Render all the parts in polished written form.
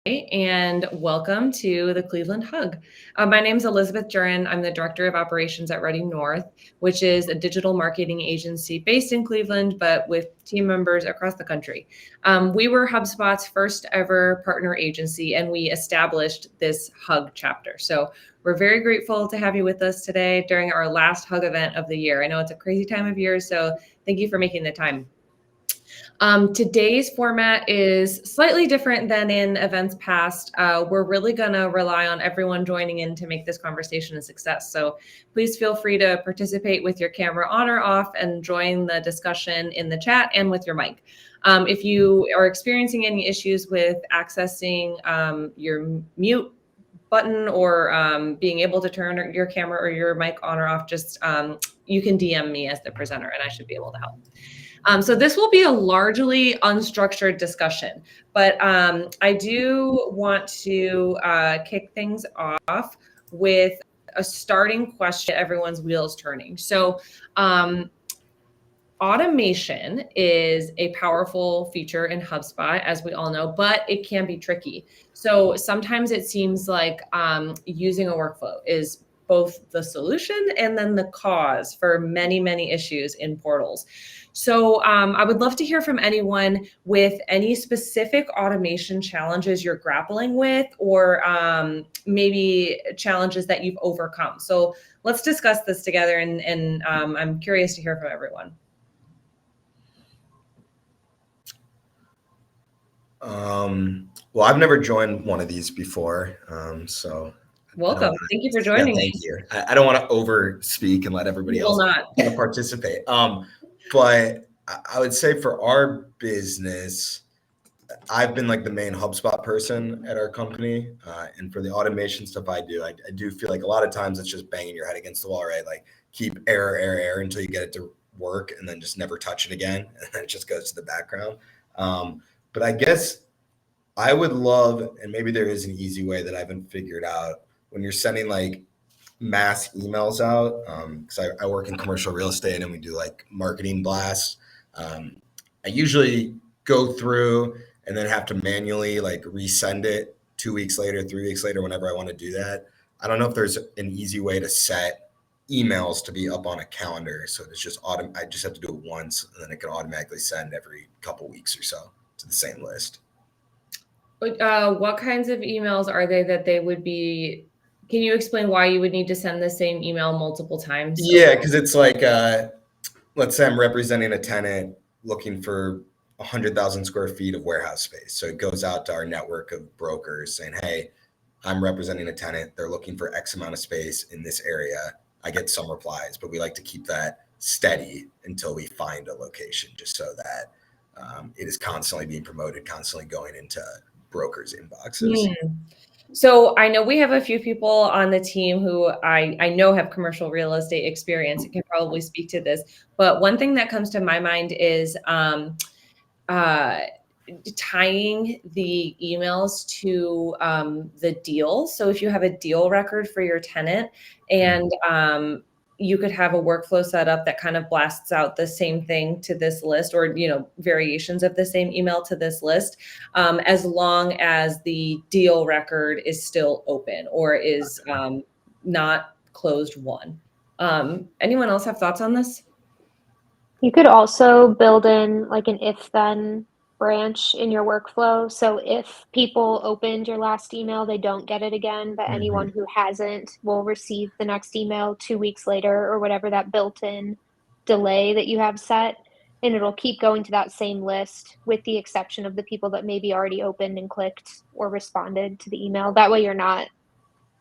And welcome to the Cleveland Hug. My name is Elizabeth Duran. I'm the Director of Operations at Ready North, which is a digital marketing agency based in Cleveland, but with team members across the country. We were HubSpot's first ever partner agency, and we established this Hug chapter. So we're very grateful to have you with us today during our last Hug event of the year. I know it's a crazy time of year, so thank you for making the time. Today's format is slightly different than in events past. We're really going to rely on everyone joining in to make this conversation a success. So please feel free to participate with your camera on or off and join the discussion in the chat and with your mic. If you are experiencing any issues with accessing your mute button or being able to turn your camera or your mic on or off, just you can DM me as the presenter and I should be able to help. So this will be a largely unstructured discussion, but I do want to kick things off with a starting question, everyone's wheels turning. So automation is a powerful feature in HubSpot, as we all know, but it can be tricky. So sometimes it seems like using a workflow is both the solution and then the cause for many, many issues in portals. So I would love to hear from anyone with any specific automation challenges you're grappling with, or maybe challenges that you've overcome. So let's discuss this together, and I'm curious to hear from everyone. Well, I've never joined one of these before, so welcome. Thank you for joining me. Thank you. I don't want to over speak and let everybody else participate. But I would say for our business, I've been like the main HubSpot person at our company. And for the automation stuff I do feel like a lot of times it's just banging your head against the wall, right? Like keep error until you get it to work and then just never touch it again. And then it just goes to the background. But I guess I would love, and maybe there is an easy way that I haven't figured out, when you're sending like mass emails out, because I work in commercial real estate and we do like marketing blasts. I usually go through and then have to manually like resend it 2 weeks later, 3 weeks later, whenever I want to do that. I don't know if there's an easy way to set emails to be up on a calendar. So it's just I just have to do it once and then it can automatically send every couple weeks or so to the same list. What kinds of emails are they that they would be? Can you explain why you would need to send the same email multiple times? Yeah, because it's like, let's say I'm representing a tenant looking for 100,000 square feet of warehouse space. So it goes out to our network of brokers saying, hey, I'm representing a tenant. They're looking for X amount of space in this area. I get some replies, but we like to keep that steady until we find a location, just so that it is constantly being promoted, constantly going into brokers' inboxes. So I know we have a few people on the team who I know have commercial real estate experience and can probably speak to this. But one thing that comes to my mind is tying the emails to the deal. So if you have a deal record for your tenant and you could have a workflow set up that kind of blasts out the same thing to this list, or, variations of the same email to this list, as long as the deal record is still open or is not closed won. Anyone else have thoughts on this? You could also build in like an if-then branch in your workflow. So if people opened your last email, they don't get it again, but anyone who hasn't will receive the next email 2 weeks later, or whatever that built-in delay that you have set. And it'll keep going to that same list with the exception of the people that maybe already opened and clicked or responded to the email. That way you're not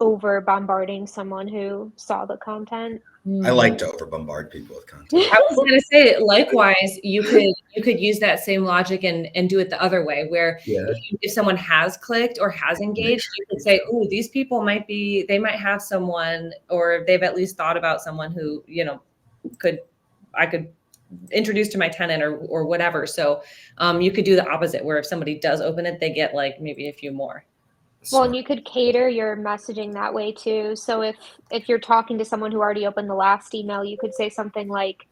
over bombarding someone who saw the content. I like to over bombard people with content. I was going to say, likewise, you could use that same logic and do it the other way, where if someone has clicked or has engaged, you could say, "Oh, these people might have someone, or they've at least thought about someone who I could introduce to my tenant or whatever." So you could do the opposite, where if somebody does open it, they get like maybe a few more. Well, and you could cater your messaging that way too. So if you're talking to someone who already opened the last email, you could say something like,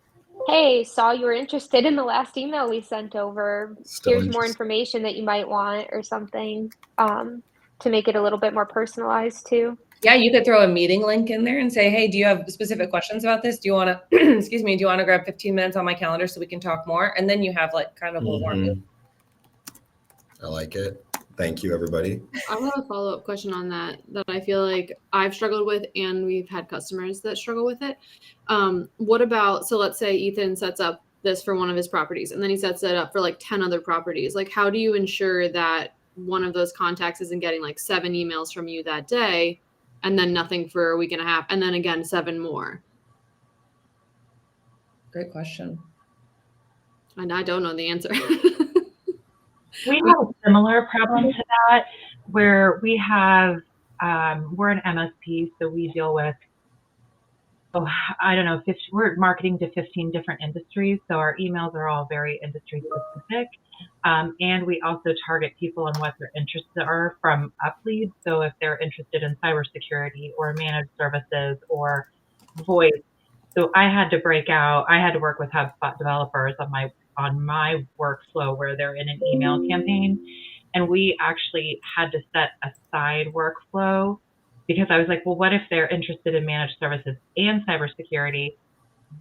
hey, saw you were interested in the last email we sent over. Still Here's more interesting. information that you might want or something, to make it a little bit more personalized too. Yeah, you could throw a meeting link in there and say, hey, do you have specific questions about this? Do you want to, excuse me, do you want to grab 15 minutes on my calendar so we can talk more? And then you have like kind of a warm lead. I like it. Thank you, everybody. I have a follow-up question on that I feel like I've struggled with, and we've had customers that struggle with it. What about, so let's say Ethan sets up this for one of his properties, and then he sets it up for like 10 other properties. Like, how do you ensure that one of those contacts isn't getting like 7 emails from you that day, and then nothing for a week and a half, and then again 7 more? Great question. And I don't know the answer. We have a similar problem to that, where we have, we're an MSP, so we deal with, we're marketing to 15 different industries, so our emails are all very industry specific. And we also target people on what their interests are from UpLead. So if they're interested in cybersecurity or managed services or voice. So I had to work with HubSpot developers on my workflow where they're in an email campaign. And we actually had to set a side workflow because I was like, well, what if they're interested in managed services and cybersecurity?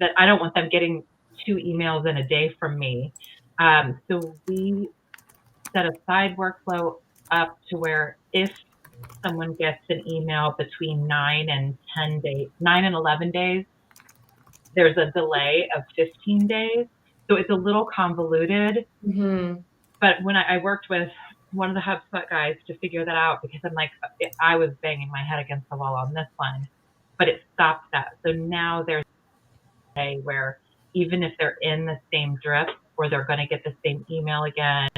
That I don't want them getting 2 emails in a day from me. So we set a side workflow up to where if someone gets an email between 9 and 11 days, there's a delay of 15 days. So it's a little convoluted, but when I worked with one of the HubSpot guys to figure that out, because I'm like, I was banging my head against the wall on this one, but it stopped that. So now there's a day where even if they're in the same drip, or they're going to get the same email again,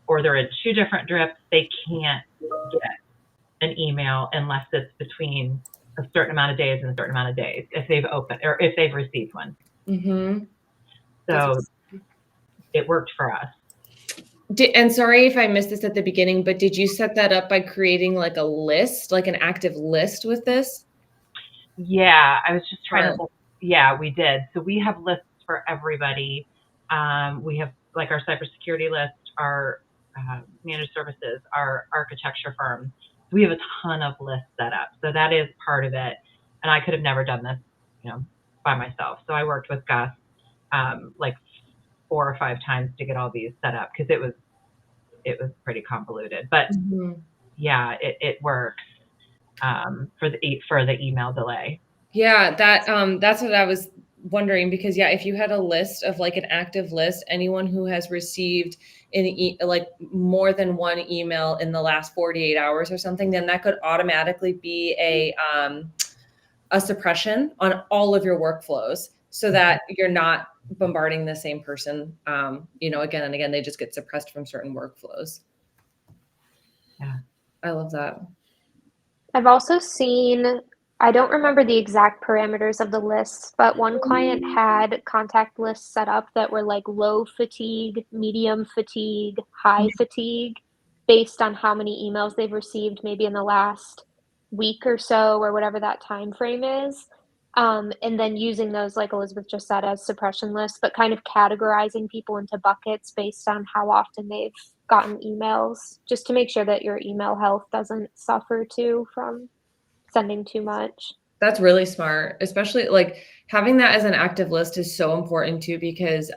or they're in 2 different drips, they can't get an email unless it's between a certain amount of days and a certain amount of days if they've opened or if they've received one. So it worked for us. And sorry if I missed this at the beginning, but did you set that up by creating like a list, like an active list with this? Yeah, I was just trying to. Yeah, we did. So we have lists for everybody. We have like our cybersecurity list, our managed services, our architecture firms. We have a ton of lists set up. So that is part of it. And I could have never done this, by myself. So I worked with Gus like 4 or 5 times to get all these set up because it was pretty convoluted. But yeah, it works for the email delay. Yeah, that's what I was wondering, because if you had a list of like an active list, anyone who has received like more than 1 email in the last 48 hours or something, then that could automatically be a suppression on all of your workflows so that you're not bombarding the same person, again and again. They just get suppressed from certain workflows. Yeah. I love that. I've also seen, I don't remember the exact parameters of the lists, but one client had contact lists set up that were like low fatigue, medium fatigue, high fatigue, based on how many emails they've received maybe in the last week or so, or whatever that time frame is. And then using those, like Elizabeth just said, as suppression lists, but kind of categorizing people into buckets based on how often they've gotten emails, just to make sure that your email health doesn't suffer too from sending too much. That's really smart, especially like having that as an active list is so important too, because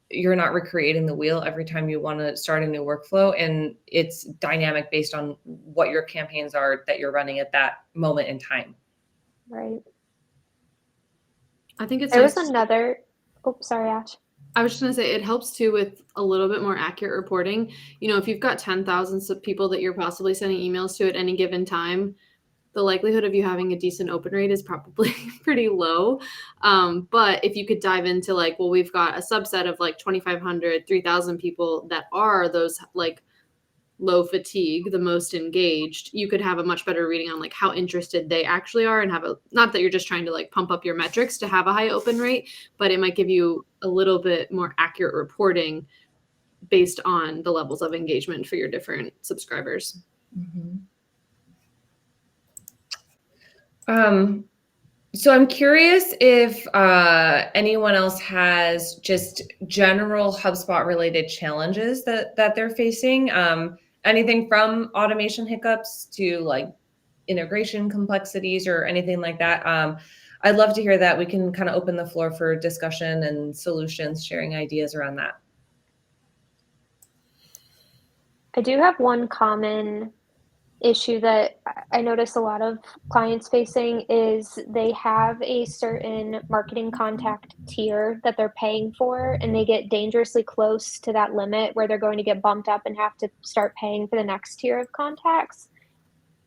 you're not recreating the wheel every time you want to start a new workflow, and it's dynamic based on what your campaigns are that you're running at that moment in time. Right. I think it's there was another. Oh, sorry, Ash. I was just going to say it helps too with a little bit more accurate reporting. If you've got 10,000 people that you're possibly sending emails to at any given time, the likelihood of you having a decent open rate is probably pretty low. But if you could dive into like, well, we've got a subset of like 2,500, 3,000 people that are those like low fatigue, the most engaged, you could have a much better reading on like how interested they actually are, and not that you're just trying to like pump up your metrics to have a high open rate, but it might give you a little bit more accurate reporting based on the levels of engagement for your different subscribers. So I'm curious if anyone else has just general HubSpot related challenges that they're facing. Anything from automation hiccups to like integration complexities or anything like that. I'd love to hear that. We can kind of open the floor for discussion and solutions, sharing ideas around that. I do have one common issue that I notice a lot of clients facing is they have a certain marketing contact tier that they're paying for, and they get dangerously close to that limit where they're going to get bumped up and have to start paying for the next tier of contacts.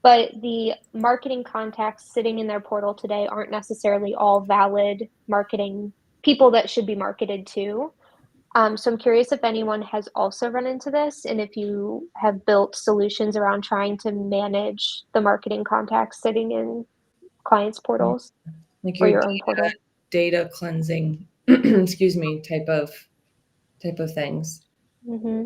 But the marketing contacts sitting in their portal today aren't necessarily all valid marketing people that should be marketed to. So I'm curious if anyone has also run into this and if you have built solutions around trying to manage the marketing contacts sitting in clients' portals Like or your your own portal. data cleansing, excuse me, type of things. Mm-hmm.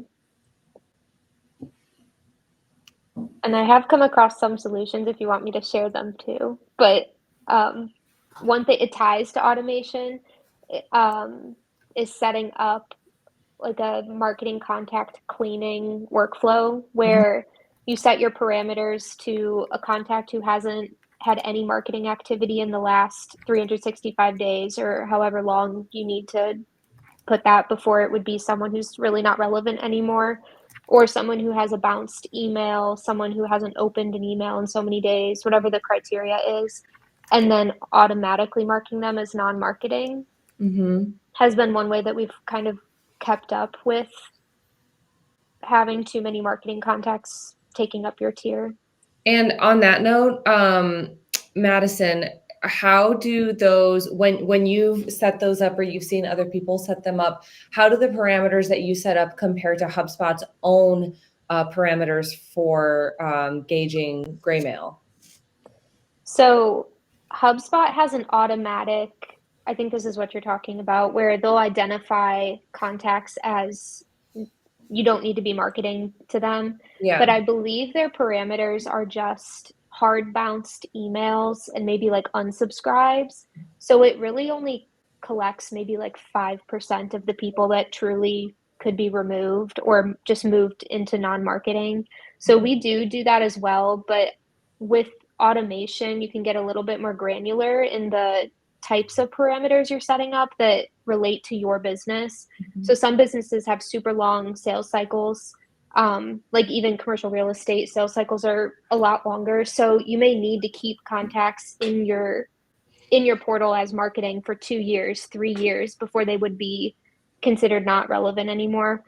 And I have come across some solutions if you want me to share them too. But one thing, it ties to automation, is setting up like a marketing contact cleaning workflow where you set your parameters to a contact who hasn't had any marketing activity in the last 365 days or however long you need to put that before it would be someone who's really not relevant anymore, or someone who has a bounced email, someone who hasn't opened an email in so many days, whatever the criteria is, and then automatically marking them as non-marketing has been one way that we've kind of kept up with having too many marketing contacts taking up your tier. And on that note, Madison, how do those, when you've set those up or you've seen other people set them up, how do the parameters that you set up compare to HubSpot's own parameters for gauging gray mail? So HubSpot has an automatic, I think this is what you're talking about, where they'll identify contacts as you don't need to be marketing to them. Yeah. But I believe their parameters are just hard bounced emails and maybe like unsubscribes. So it really only collects maybe like 5% of the people that truly could be removed or just moved into non-marketing. So we do that as well, but with automation, you can get a little bit more granular in the types of parameters you're setting up that relate to your business. So some businesses have super long sales cycles. Like even commercial real estate sales cycles are a lot longer. So you may need to keep contacts in your portal as marketing for 2 years, 3 years before they would be considered not relevant anymore.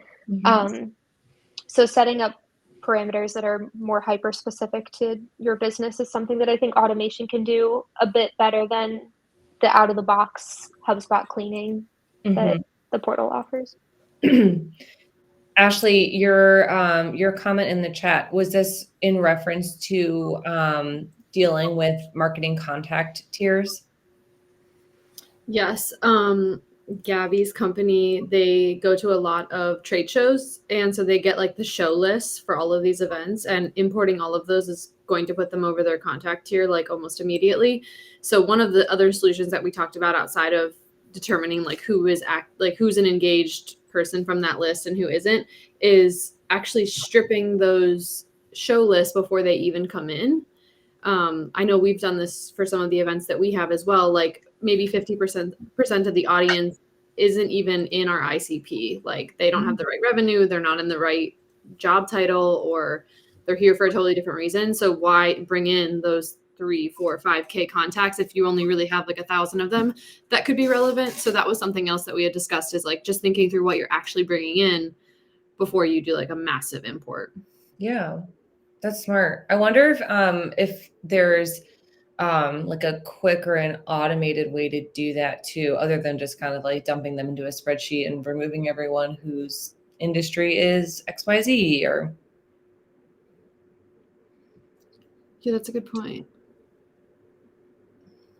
So setting up parameters that are more hyper specific to your business is something that I think automation can do a bit better than the out of the box HubSpot cleaning that the portal offers. Ashley, your comment in the chat, was this in reference to dealing with marketing contact tiers? Yes. Gabby's company, they go to a lot of trade shows, and so they get like the show lists for all of these events, and importing all of those is going to put them over their contact tier like almost immediately. So one of the other solutions that we talked about outside of determining like who's an engaged person from that list and who isn't, is actually stripping those show lists before they even come in. I know we've done this for some of the events that we have as well. Like maybe 50% of the audience isn't even in our ICP. Like they don't have the right revenue, they're not in the right job title, or they're here for a totally different reason. So why bring in those 3, 4, 5K contacts if you only really have like 1,000 of them that could be relevant? So that was something else that we had discussed, is like just thinking through what you're actually bringing in before you do like a massive import. Yeah, that's smart. I wonder if there's like a quick or an automated way to do that too, other than just kind of like dumping them into a spreadsheet and removing everyone whose industry is XYZ or. Yeah, that's a good point.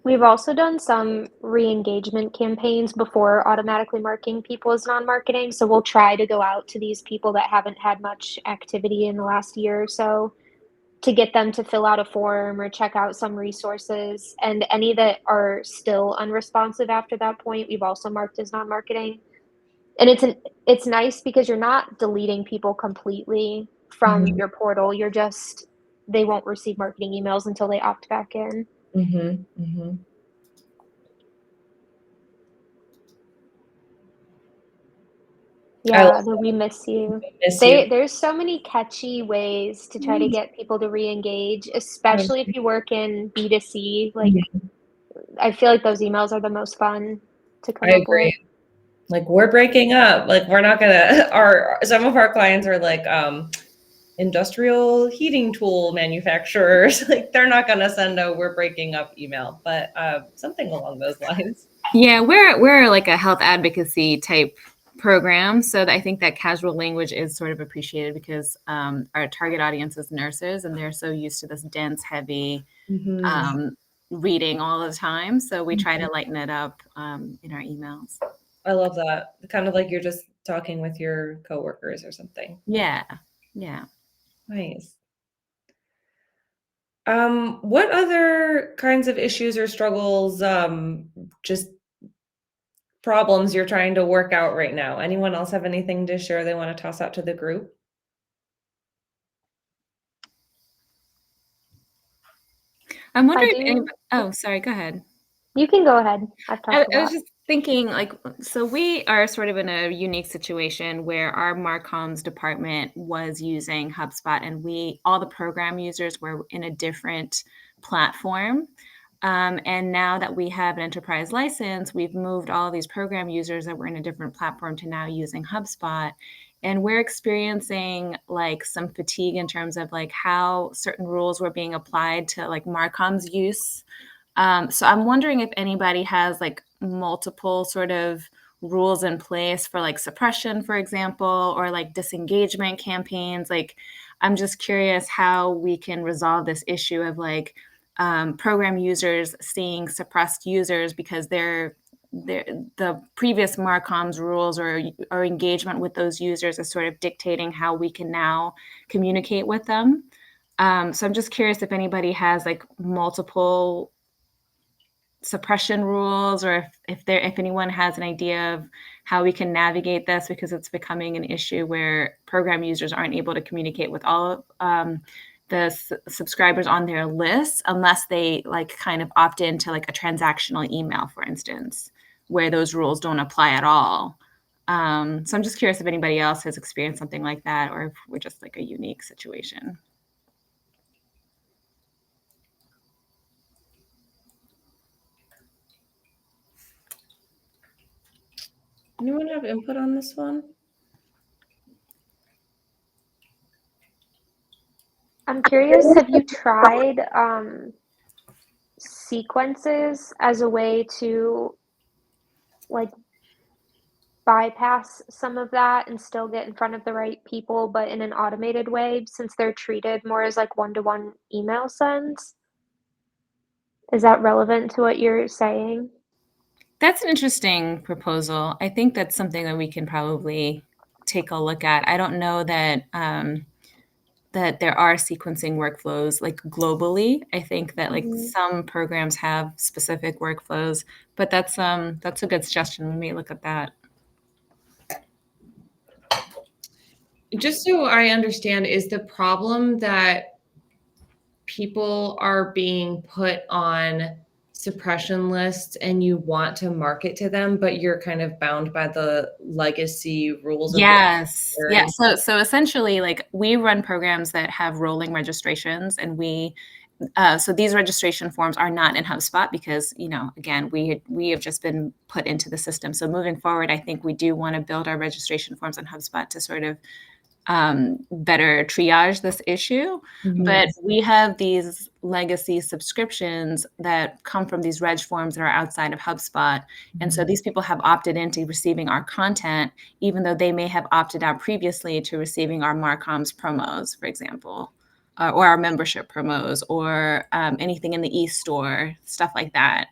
We've also done some re-engagement campaigns before automatically marking people as non-marketing. So we'll try to go out to these people that haven't had much activity in the last year or so to get them to fill out a form or check out some resources. And any that are still unresponsive after that point, we've also marked as non-marketing. And it's nice because you're not deleting people completely from Mhm. your portal. They won't receive marketing emails until they opt back in. Mhm. Mhm. I Yeah, the "we miss you." miss you. There's so many catchy ways to try to get people to re-engage, Mhm. especially if you work in B2C. Like, I feel like those emails are the most fun to I come up with. agree. Like, we're breaking up. Like, we're not gonna. Some of our clients are like industrial heating tool manufacturers. Like, they're not gonna send a "we're breaking up" email, but something along those lines. Yeah, we're like a health advocacy type program, so I think that casual language is sort of appreciated because our target audience is nurses, and they're so used to this dense, heavy reading all the time. So we try to lighten it up in our emails. I love that. Kind of like you're just talking with your coworkers or something. Yeah, yeah. Nice. What other kinds of issues or struggles, just problems you're trying to work out right now? Anyone else have anything to share they want to toss out to the group? I'm wondering if do. anybody, oh, sorry, go ahead. You can go ahead. I've talked a I was lot. just thinking, like, so we are sort of in a unique situation where our Marcoms department was using HubSpot, and all the program users were in a different platform. And now that we have an enterprise license, we've moved all of these program users that were in a different platform to now using HubSpot. And we're experiencing like some fatigue in terms of like how certain rules were being applied to like Marcom's use. So I'm wondering if anybody has like multiple sort of rules in place for like suppression, for example, or like disengagement campaigns. Like, I'm just curious how we can resolve this issue of like program users seeing suppressed users because the previous Marcom's rules or engagement with those users is sort of dictating how we can now communicate with them. So I'm just curious if anybody has like multiple suppression rules, or if anyone has an idea of how we can navigate this, because it's becoming an issue where program users aren't able to communicate with all of the subscribers on their list unless they like kind of opt into like a transactional email, for instance, where those rules don't apply at all. So I'm just curious if anybody else has experienced something like that, or if we're just like a unique situation. Anyone have input on this one? I'm curious, have you tried sequences as a way to like bypass some of that and still get in front of the right people, but in an automated way, since they're treated more as like one-to-one email sends? Is that relevant to what you're saying? That's an interesting proposal. I think that's something that we can probably take a look at. I don't know that that there are sequencing workflows like globally. I think that like some programs have specific workflows, but that's a good suggestion. We may look at that. Just so I understand, is the problem that people are being put on suppression lists and you want to market to them, but you're kind of bound by the legacy rules of Yes. the Yeah. So essentially, like, we run programs that have rolling registrations, and so these registration forms are not in HubSpot because, again, we have just been put into the system. So moving forward, I think we do want to build our registration forms on HubSpot to sort of better triage this issue. But we have these legacy subscriptions that come from these reg forms that are outside of HubSpot. And so these people have opted into receiving our content, even though they may have opted out previously to receiving our Marcoms promos, for example, or our membership promos, or anything in the e-store, stuff like that.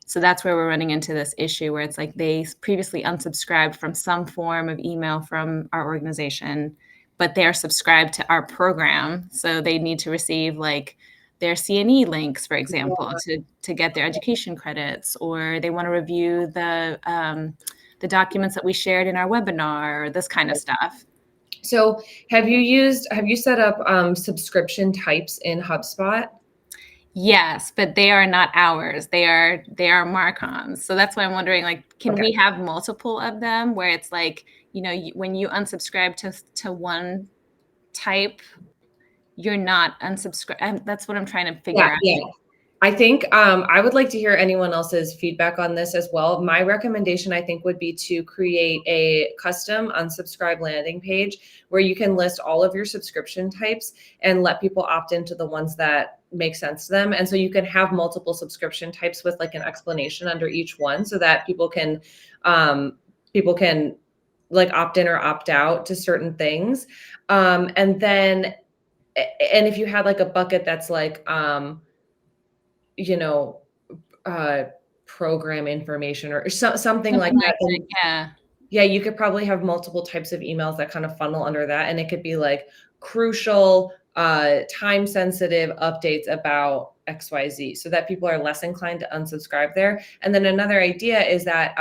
So that's where we're running into this issue where it's like they previously unsubscribed from some form of email from our organization, but they're subscribed to our program. So they need to receive like their CNE links, for example, to get their education credits, or they want to review the documents that we shared in our webinar, or this kind of stuff. So have you set up subscription types in HubSpot? Yes, but they are not ours. They are Marcom's. So that's why I'm wondering, like, can we have multiple of them where it's like, when you unsubscribe to one type, you're not unsubscribed. That's what I'm trying to figure out. Yeah. I think I would like to hear anyone else's feedback on this as well. My recommendation, I think, would be to create a custom unsubscribe landing page where you can list all of your subscription types and let people opt into the ones that make sense to them. And so you can have multiple subscription types with like an explanation under each one so that people can like opt in or opt out to certain things. And if you had like a bucket that's like, program information or something like that. Yeah. Yeah, you could probably have multiple types of emails that kind of funnel under that. And it could be like crucial, time sensitive updates about XYZ so that people are less inclined to unsubscribe there. And then another idea is that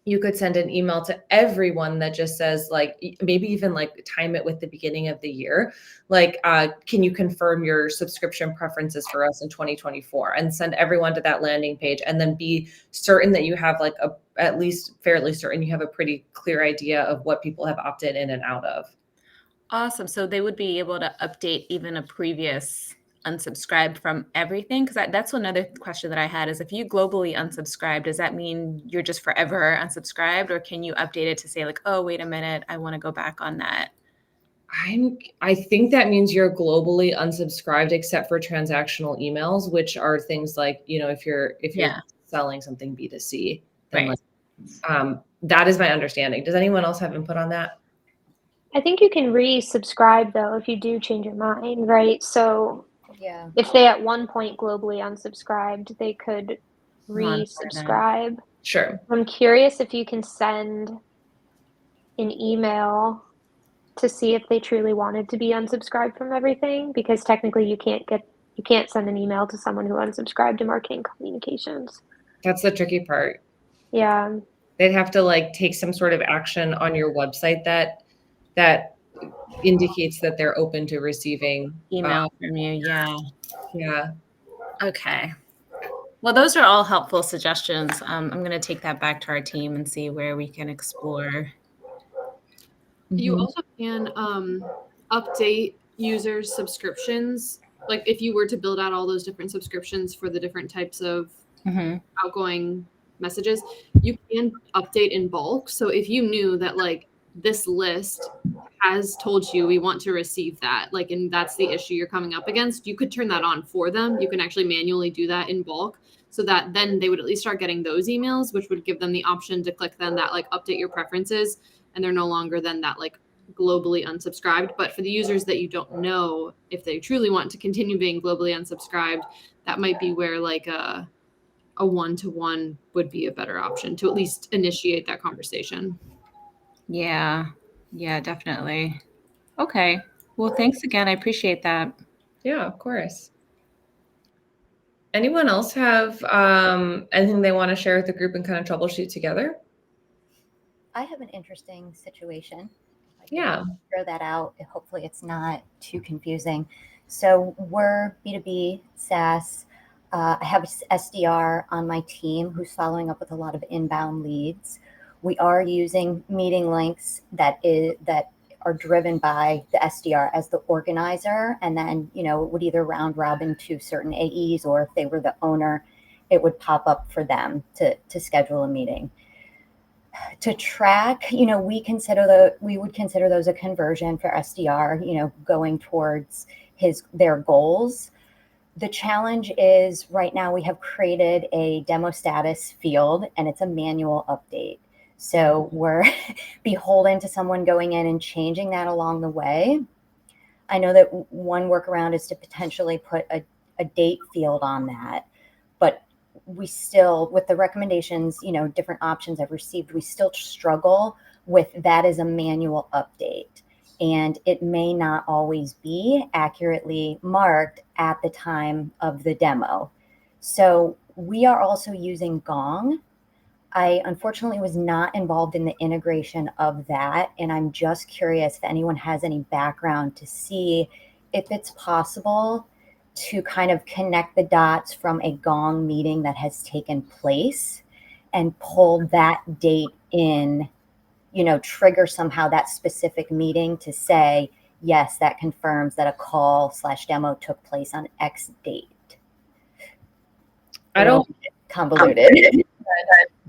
you could send an email to everyone that just says like, maybe even like time it with the beginning of the year. Like, can you confirm your subscription preferences for us in 2024 and send everyone to that landing page and then be certain that you have like at least fairly certain you have a pretty clear idea of what people have opted in and out of. Awesome. So they would be able to update even a previous unsubscribe from everything? Because that's another question that I had is if you globally unsubscribe, does that mean you're just forever unsubscribed, or can you update it to say like, oh, wait a minute, I want to go back on that? I think that means you're globally unsubscribed except for transactional emails, which are things like, if you're selling something B2C, then right. That is my understanding. Does anyone else have input on that? I think you can resubscribe though if you do change your mind, right? So if they at one point globally unsubscribed, they could resubscribe. Sure. I'm curious if you can send an email to see if they truly wanted to be unsubscribed from everything, because technically you can't send an email to someone who unsubscribed to marketing communications. That's the tricky part. Yeah. They'd have to like take some sort of action on your website that indicates that they're open to receiving email from you. Yeah. Okay. Well, those are all helpful suggestions. I'm going to take that back to our team and see where we can explore. You also can update users' subscriptions. Like if you were to build out all those different subscriptions for the different types of outgoing messages, you can update in bulk. So if you knew that like this list has told you we want to receive that, like, and that's the issue you're coming up against, you could turn that on for them. You can actually manually do that in bulk so that then they would at least start getting those emails, which would give them the option to click then that like update your preferences. And they're no longer then that like globally unsubscribed. But for the users that you don't know if they truly want to continue being globally unsubscribed, that might be where like a one-to-one would be a better option to at least initiate that conversation. Yeah, definitely. Okay. Well, thanks again. I appreciate that. Yeah, of course. Anyone else have anything they want to share with the group and kind of troubleshoot together? I have an interesting situation. Yeah. Throw that out. Hopefully it's not too confusing. So we're B2B SaaS. I have an SDR on my team who's following up with a lot of inbound leads. We are using meeting links that are driven by the SDR as the organizer. And then, it would either round robin to certain AEs, or if they were the owner, it would pop up for them to schedule a meeting. To track, we would consider those a conversion for SDR, going towards their goals. The challenge is right now we have created a demo status field and it's a manual update. So we're beholden to someone going in and changing that along the way. I know that one workaround is to potentially put a date field on that, but we still, with the recommendations, different options I've received, we still struggle with that as a manual update. and it may not always be accurately marked at the time of the demo. So we are also using Gong. I unfortunately was not involved in the integration of that, and I'm just curious if anyone has any background to see if it's possible to kind of connect the dots from a Gong meeting that has taken place and pull that date in, trigger somehow that specific meeting to say, yes, that confirms that a call/demo took place on X date. I don't convoluted.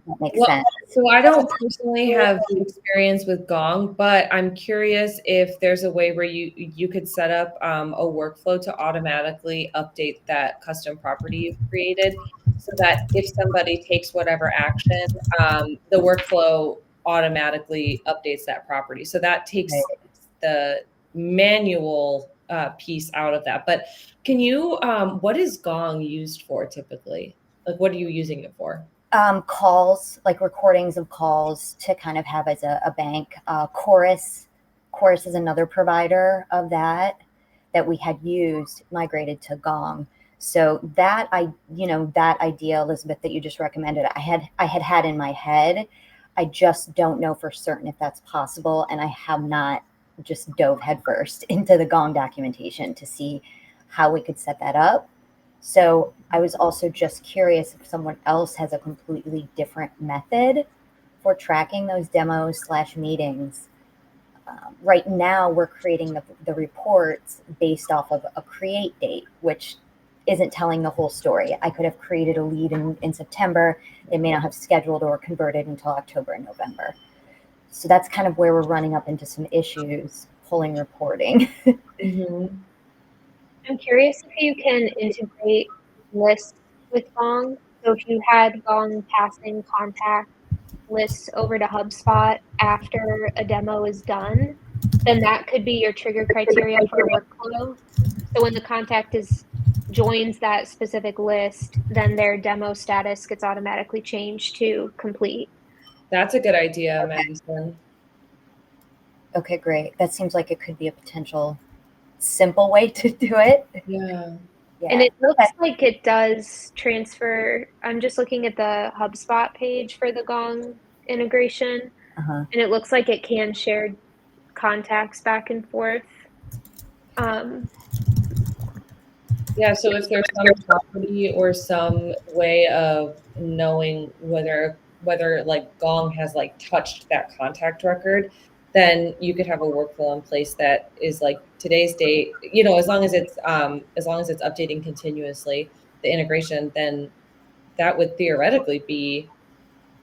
That makes sense. So I don't personally have experience with Gong, but I'm curious if there's a way where you could set up a workflow to automatically update that custom property you've created, so that if somebody takes whatever action, the workflow automatically updates that property. So that takes the manual piece out of that. But can you, what is Gong used for typically? Like, what are you using it for? Calls, like recordings of calls to kind of have as a bank. Chorus is another provider of that we had used, migrated to Gong. So that idea, Elizabeth, that you just recommended, I had in my head. I just don't know for certain if that's possible, and I have not just dove headfirst into the Gong documentation to see how we could set that up. So I was also just curious if someone else has a completely different method for tracking those demos/meetings. Right now, we're creating the reports based off of a create date, which isn't telling the whole story. I could have created a lead in September. They may not have scheduled or converted until October and November. So that's kind of where we're running up into some issues pulling reporting. Mm-hmm. I'm curious if you can integrate lists with Gong. So if you had Gong passing contact lists over to HubSpot after a demo is done, then that could be your trigger criteria for a workflow. So when the contact joins that specific list, then their demo status gets automatically changed to complete. That's a good idea, Madison. Okay, great. That seems like it could be a potential simple way to do it. Yeah. And it looks like it does transfer. I'm just looking at the HubSpot page for the Gong integration, and it looks like it can share contacts back and forth. Yeah, so if there's some property or some way of knowing whether like Gong has like touched that contact record, then you could have a workflow in place that is like today's date, as long as it's updating continuously, the integration, then that would theoretically be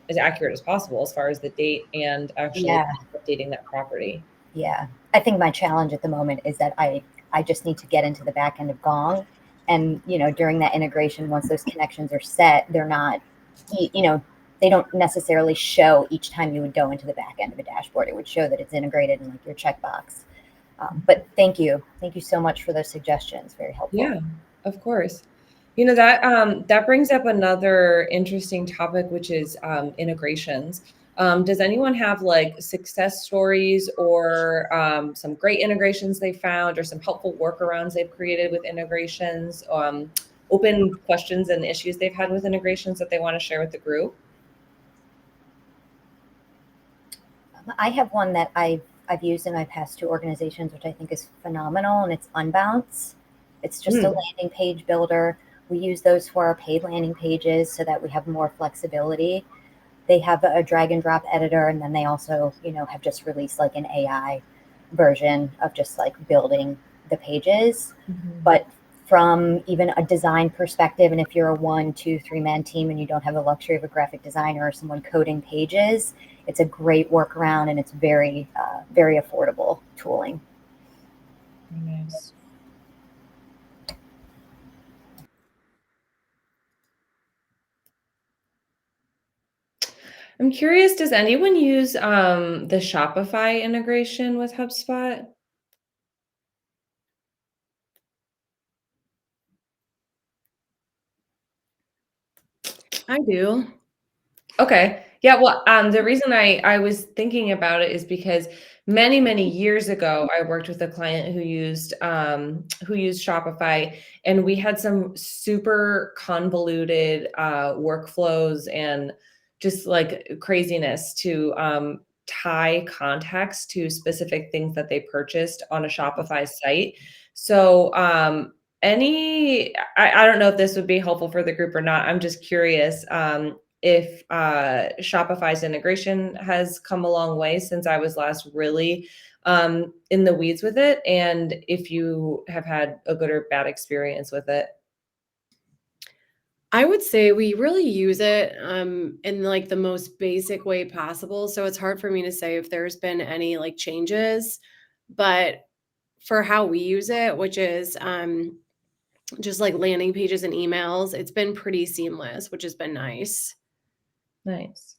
as accurate as possible as far as the date and actually updating that property. Yeah. I think my challenge at the moment is that I just need to get into the back end of Gong. And, during that integration, once those connections are set, they're not, they don't necessarily show each time you would go into the back end of a dashboard. It would show that it's integrated in like your checkbox. But thank you. Thank you so much for those suggestions. Very helpful. Yeah, of course. That brings up another interesting topic, which is integrations. Does anyone have like success stories or some great integrations they found or some helpful workarounds they've created with integrations, open questions and issues they've had with integrations that they want to share with the group? I have one that I've used in my past 2 organizations, which I think is phenomenal, and it's Unbounce. It's just a landing page builder. We use those for our paid landing pages so that we have more flexibility. They have a drag and drop editor, and then they also, have just released like an AI version of just like building the pages. But from even a design perspective, and if you're a 1, 2, 3-man team and you don't have the luxury of a graphic designer or someone coding pages, it's a great workaround, and it's very, very affordable tooling. Nice. I'm curious, does anyone use the Shopify integration with HubSpot? I do. Okay. Yeah, well, the reason I was thinking about it is because many years ago, I worked with a client who used Shopify, and we had some super convoluted workflows and just like craziness to tie context to specific things that they purchased on a Shopify site. So I don't know if this would be helpful for the group or not. I'm just curious. If Shopify's integration has come a long way since I was last really in the weeds with it, and if you have had a good or bad experience with it. I would say we really use it in like the most basic way possible. So it's hard for me to say if there's been any like changes, but for how we use it, which is just like landing pages and emails, it's been pretty seamless, which has been nice. Nice.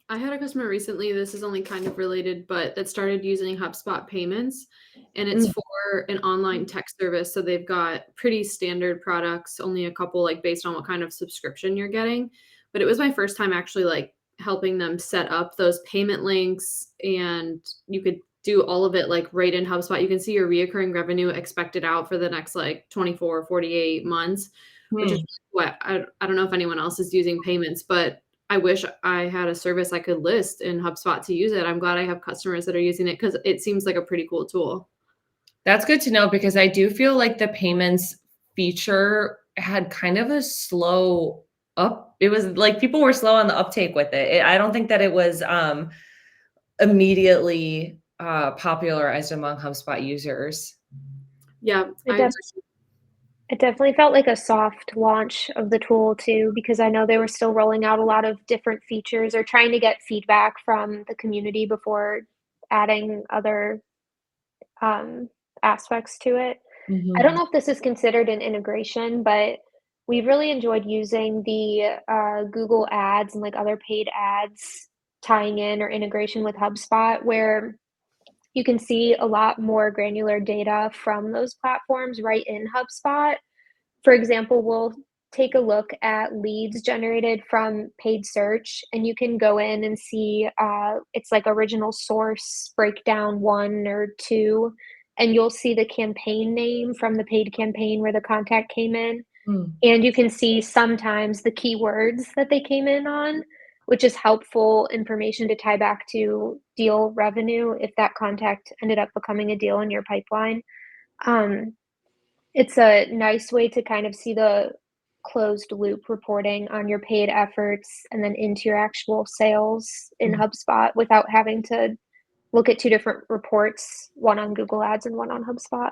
I had a customer recently, this is only kind of related, but that started using HubSpot payments, and it's for an online tech service. So they've got pretty standard products, only a couple like based on what kind of subscription you're getting. But it was my first time actually like helping them set up those payment links, and you could do all of it like right in HubSpot. You can see your reoccurring revenue expected out for the next like 24, 48 months, which is what I don't know if anyone else is using payments, but I wish I had a service I could list in HubSpot to use it. I'm glad I have customers that are using it because it seems like a pretty cool tool. That's good to know, because I do feel like the payments feature had kind of a slow up. It was like people were slow on the uptake with it. I don't think that it was immediately popularized among HubSpot users. Yeah, It definitely felt like a soft launch of the tool too, because I know they were still rolling out a lot of different features or trying to get feedback from the community before adding other aspects to it. I don't know if this is considered an integration, but we've really enjoyed using the Google Ads and like other paid ads tying in or integration with HubSpot, where you can see a lot more granular data from those platforms right in HubSpot. For example, we'll take a look at leads generated from paid search, and you can go in and see it's like original source breakdown 1 or 2, and you'll see the campaign name from the paid campaign where the contact came in. And you can see sometimes the keywords that they came in on, which is helpful information to tie back to deal revenue if that contact ended up becoming a deal in your pipeline. It's a nice way to kind of see the closed loop reporting on your paid efforts and then into your actual sales in HubSpot without having to look at 2 different reports, one on Google Ads and one on HubSpot.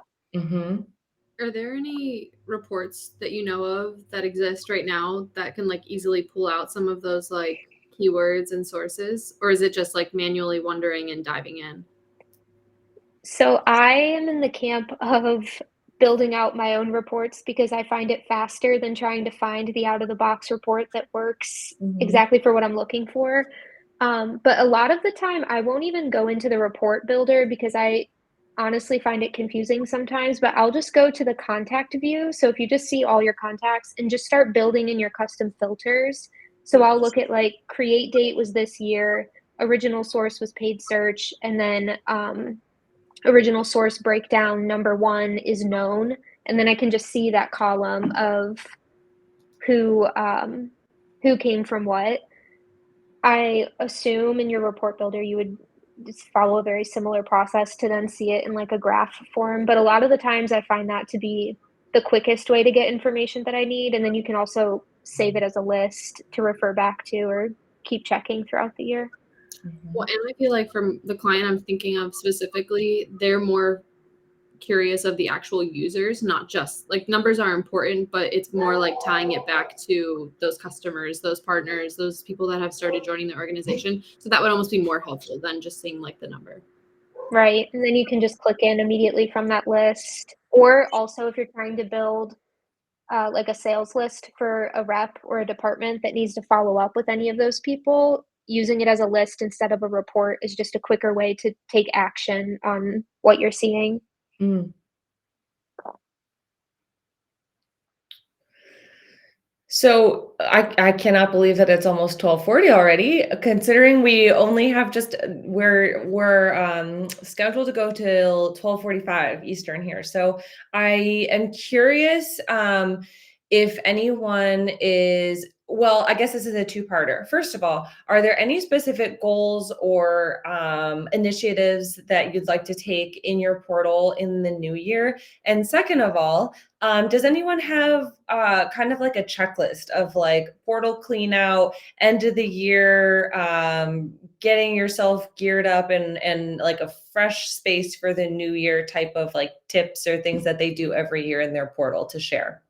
Are there any reports that you know of that exist right now that can like easily pull out some of those like keywords and sources, or is it just like manually wondering and diving in? So I am in the camp of building out my own reports because I find it faster than trying to find the out of the box report that works exactly for what I'm looking for. But a lot of the time I won't even go into the report builder because I honestly find it confusing sometimes, but I'll just go to the contact view. So if you just see all your contacts and just start building in your custom filters. So I'll look at like create date was this year, original source was paid search, and then original source breakdown number 1 is known, and then I can just see that column of who came from what. I assume in your report builder you would just follow a very similar process to then see it in like a graph form, but a lot of the times I find that to be the quickest way to get information that I need, and then you can also save it as a list to refer back to or keep checking throughout the year. Well, and I feel like from the client I'm thinking of specifically, they're more curious of the actual users, not just like numbers are important, but it's more like tying it back to those customers, those partners, those people that have started joining the organization. So that would almost be more helpful than just seeing like the number. Right. And then you can just click in immediately from that list. Or also if you're trying to build like a sales list for a rep or a department that needs to follow up with any of those people, using it as a list instead of a report is just a quicker way to take action on what you're seeing. So I cannot believe that it's almost 12:40 already, considering we only have just we're scheduled to go till 12:45 Eastern here. So I am curious if anyone is, well, I guess this is a two-parter. First of all, are there any specific goals or initiatives that you'd like to take in your portal in the new year? And second of all, does anyone have kind of like a checklist of like portal clean out, end of the year, getting yourself geared up and like a fresh space for the new year type of like tips or things that they do every year in their portal to share?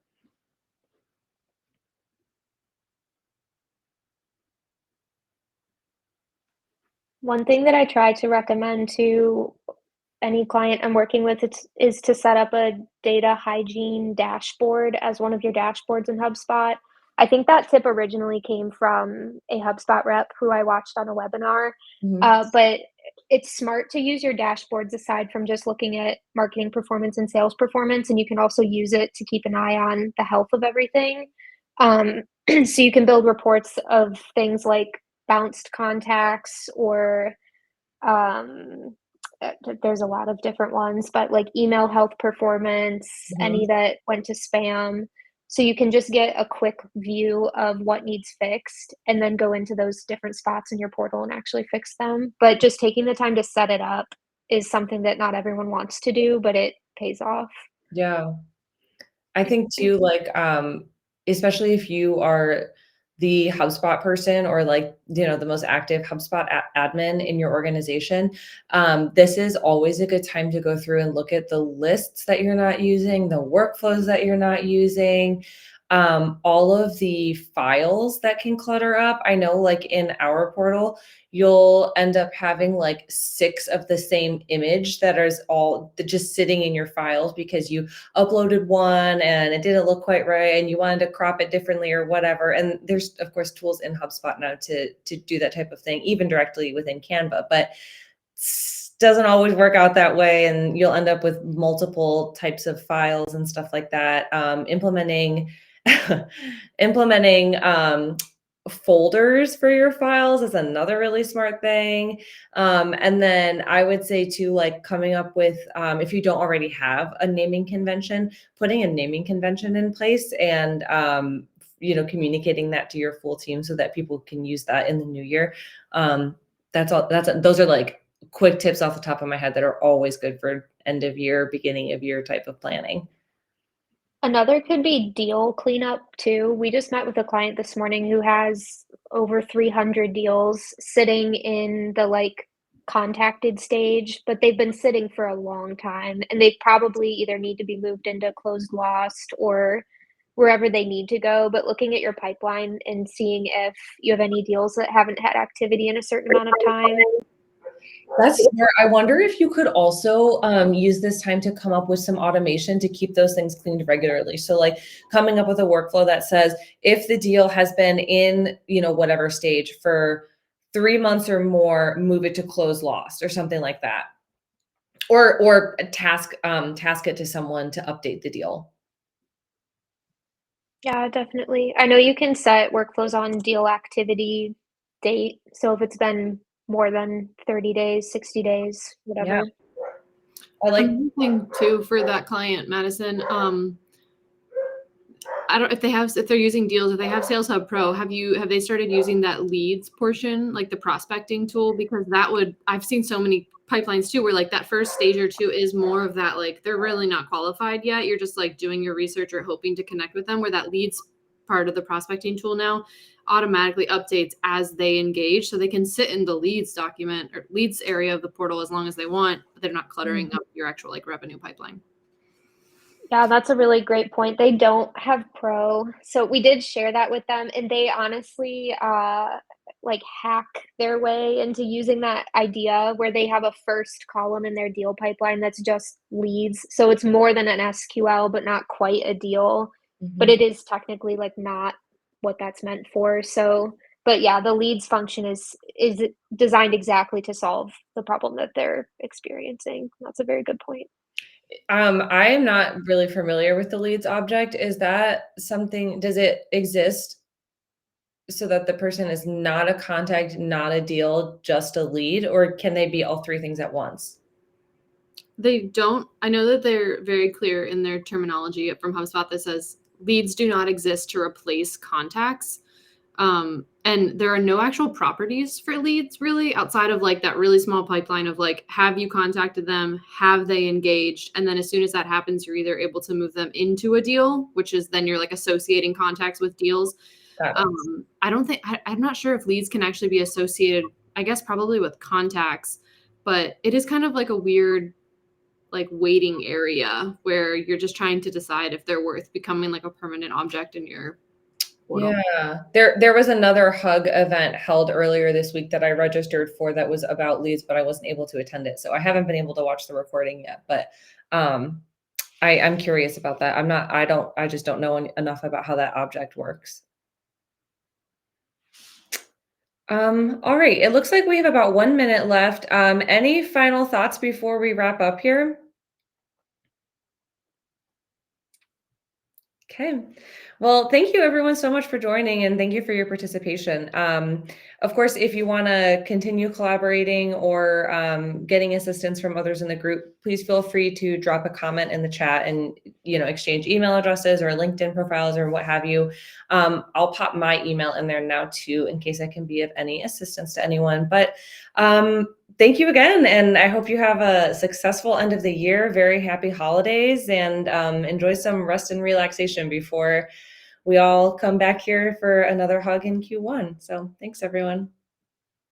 One thing that I try to recommend to any client I'm working with is to set up a data hygiene dashboard as one of your dashboards in HubSpot. I think that tip originally came from a HubSpot rep who I watched on a webinar. But it's smart to use your dashboards aside from just looking at marketing performance and sales performance, and you can also use it to keep an eye on the health of everything. So you can build reports of things like bounced contacts or there's a lot of different ones, but like email health performance, any that went to spam. So you can just get a quick view of what needs fixed and then go into those different spots in your portal and actually fix them. But just taking the time to set it up is something that not everyone wants to do, but it pays off. Yeah. I think too, like, especially if you are the HubSpot person or like, you know, the most active HubSpot admin in your organization, this is always a good time to go through and look at the lists that you're not using, the workflows that you're not using, all of the files that can clutter up. I know like in our portal, you'll end up having like 6 of the same image that is all just sitting in your files because you uploaded one and it didn't look quite right and you wanted to crop it differently or whatever. And there's of course tools in HubSpot now to do that type of thing, even directly within Canva, but doesn't always work out that way. And you'll end up with multiple types of files and stuff like that. Implementing folders for your files is another really smart thing. And then I would say too, like coming up with, if you don't already have a naming convention, putting a naming convention in place and, you know, communicating that to your full team so that people can use that in the new year. Those are like quick tips off the top of my head that are always good for end of year, beginning of year type of planning. Another could be deal cleanup too. We just met with a client this morning who has over 300 deals sitting in the like contacted stage, but they've been sitting for a long time and they probably either need to be moved into closed lost or wherever they need to go. But looking at your pipeline and seeing if you have any deals that haven't had activity in a certain amount of time. That's smart. I wonder if you could also use this time to come up with some automation to keep those things cleaned regularly. So like coming up with a workflow that says, if the deal has been in, you know, whatever stage for 3 months or more, move it to close lost or something like that. Or task it to someone to update the deal. Yeah, definitely. I know you can set workflows on deal activity date. So if it's been more than 30 days, 60 days, whatever. Yeah. I like thing too for that client, Madison. I don't if they're using deals, if they have Sales Hub Pro, have they started using that leads portion, like the prospecting tool? Because I've seen so many pipelines too, where like that first stage or two is more of that, like they're really not qualified yet. You're just like doing your research or hoping to connect with them, where that leads part of the prospecting tool now automatically updates as they engage. So they can sit in the leads document or leads area of the portal as long as they want, but they're not cluttering up your actual like revenue pipeline. Yeah, that's a really great point. They don't have Pro. So we did share that with them and they honestly like hack their way into using that idea where they have a first column in their deal pipeline that's just leads. So it's more than an SQL, but not quite a deal. But it is technically like not what that's meant for. So, but yeah, the leads function is designed exactly to solve the problem that they're experiencing. That's a very good point. I am not really familiar with the leads object. Is that something, does it exist so that the person is not a contact, not a deal, just a lead, or can they be all three things at once? They don't. I know that they're very clear in their terminology from HubSpot that says leads do not exist to replace contacts. And there are no actual properties for leads really outside of like that really small pipeline of like, have you contacted them? Have they engaged? And then as soon as that happens, you're either able to move them into a deal, which is then you're like associating contacts with deals. I'm not sure if leads can actually be associated, I guess probably with contacts, but it is kind of like a weird like waiting area where you're just trying to decide if they're worth becoming like a permanent object in your portal. Yeah, there was another Hug event held earlier this week that I registered for that was about leads, but I wasn't able to attend it. So I haven't been able to watch the recording yet, but I'm curious about that. I just don't know enough about how that object works. All right, it looks like we have about 1 minute left. Any final thoughts before we wrap up here? Okay. Well, thank you everyone so much for joining and thank you for your participation. Of course, if you want to continue collaborating or getting assistance from others in the group, please feel free to drop a comment in the chat and exchange email addresses or LinkedIn profiles or what have you. I'll pop my email in there now too, in case I can be of any assistance to anyone. But thank you again, and I hope you have a successful end of the year, very happy holidays, and enjoy some rest and relaxation before we all come back here for another Hug in Q1. So thanks, everyone.